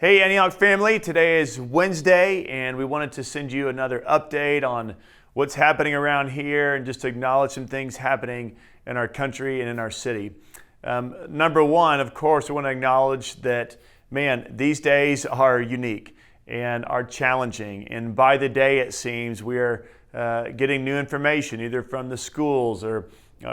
Hey Antioch family, today is Wednesday and we wanted to send you another update on what's happening around here and just to acknowledge some things happening in our country and in our city. Number one, of course, we want to acknowledge that, these days are unique and are challenging. And by the day, it seems, we are getting new information either from the schools or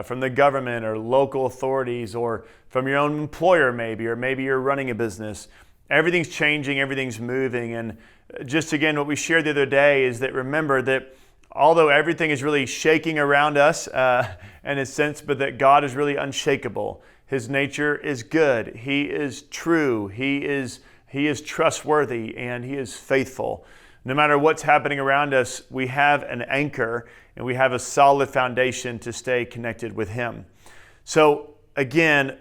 from the government or local authorities or from your own employer or maybe you're running a business. Everything's changing, everything's moving. And just again, what we shared the other day is that remember that although everything is really shaking around us in a sense, but that God is really unshakable. His nature is good. He is true. He is trustworthy and He is faithful. No matter what's happening around us, we have an anchor and we have a solid foundation to stay connected with Him. So again,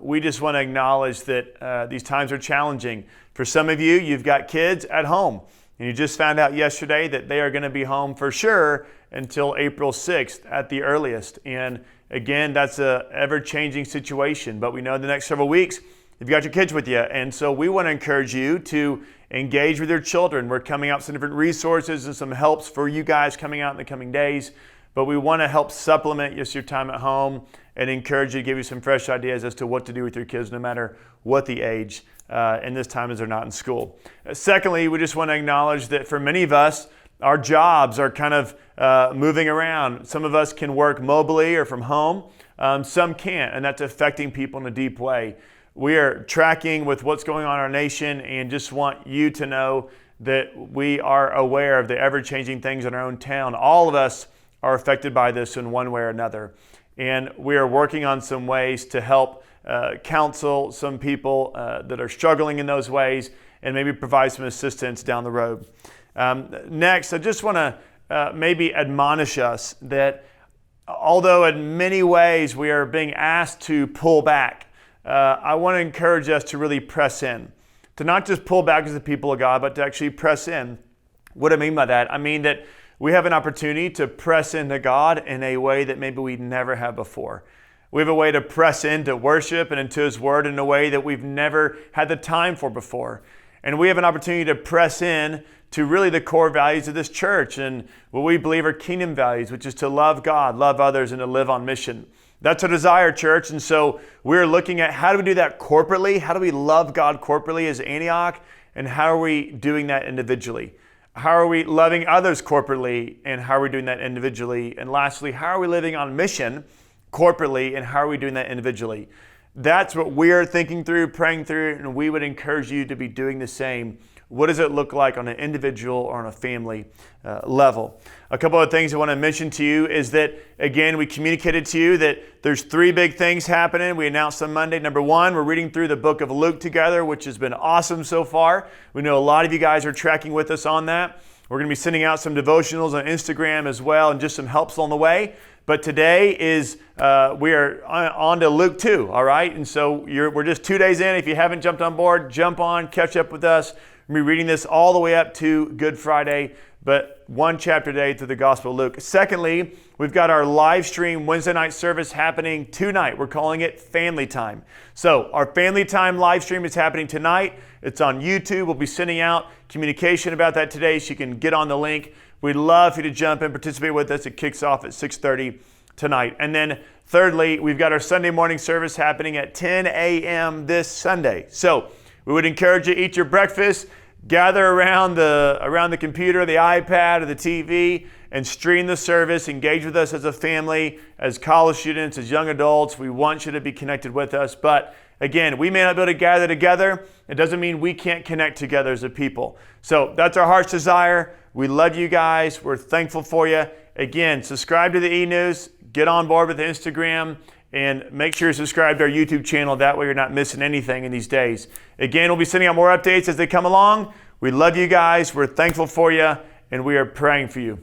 we just want to acknowledge that these times are challenging. For some of you, you've got kids at home, and you just found out yesterday that they are going to be home for sure until April 6th at the earliest. And again, that's an ever-changing situation, but we know the next several weeks, you've got your kids with you. And so we want to encourage you to engage with your children. We're coming out with some different resources and some helps for you guys coming out in the coming days. But we want to help supplement just your time at home and encourage you to give you some fresh ideas as to what to do with your kids no matter what the age and this time as they're not in school. Secondly, we just want to acknowledge that for many of us, our jobs are kind of moving around. Some of us can work mobily or from home. Some can't, and that's affecting people in a deep way. We are tracking with what's going on in our nation and just want you to know that we are aware of the ever-changing things in our own town. All of us are affected by this in one way or another. And we are working on some ways to help counsel some people that are struggling in those ways and maybe provide some assistance down the road. Next, I just want to maybe admonish us that although in many ways we are being asked to pull back, I want to encourage us to really press in. To not just pull back as the people of God, but to actually press in. What do I mean by that? I mean that we have an opportunity to press into God in a way that maybe we never have before. We have a way to press into worship and into His Word in a way that we've never had the time for before. And we have an opportunity to press in to really the core values of this church and what we believe are kingdom values, which is to love God, love others, and to live on mission. That's our desire, church. And so we're looking at how do we do that corporately? How do we love God corporately as Antioch? And how are we doing that individually? How are we loving others corporately, and how are we doing that individually? And lastly, how are we living on mission corporately, and how are we doing that individually? That's what we're thinking through, praying through, and we would encourage you to be doing the same. What does it look like on an individual or on a family level? A couple of things I want to mention to you is that, again, we communicated to you that there's three big things happening. We announced on Monday. Number one, we're reading through the book of Luke together, which has been awesome so far. We know a lot of you guys are tracking with us on that. We're going to be sending out some devotionals on Instagram as well and just some helps on the way. But today is, we are on to Luke 2, all right? And so we're just 2 days in. If you haven't jumped on board, jump on, catch up with us. We're reading this all the way up to Good Friday, but one chapter a day through the Gospel of Luke. Secondly, we've got our live stream Wednesday night service happening tonight. We're calling it Family Time. So our Family Time live stream is happening tonight. It's on YouTube. We'll be sending out communication about that today so you can get on the link. We'd love for you to jump and participate with us. It kicks off at 6:30 tonight. And then thirdly, we've got our Sunday morning service happening at 10 a.m. this Sunday. So we would encourage you to eat your breakfast, gather around the computer, the iPad, or the TV, and stream the service. Engage with us as a family, as college students, as young adults. We want you to be connected with us. But again, we may not be able to gather together. It doesn't mean we can't connect together as a people. So that's our heart's desire. We love you guys. We're thankful for you. Again, subscribe to the e-news. Get on board with Instagram. And make sure you're subscribed to our YouTube channel. That way you're not missing anything in these days. Again, we'll be sending out more updates as they come along. We love you guys. We're thankful for you. And we are praying for you.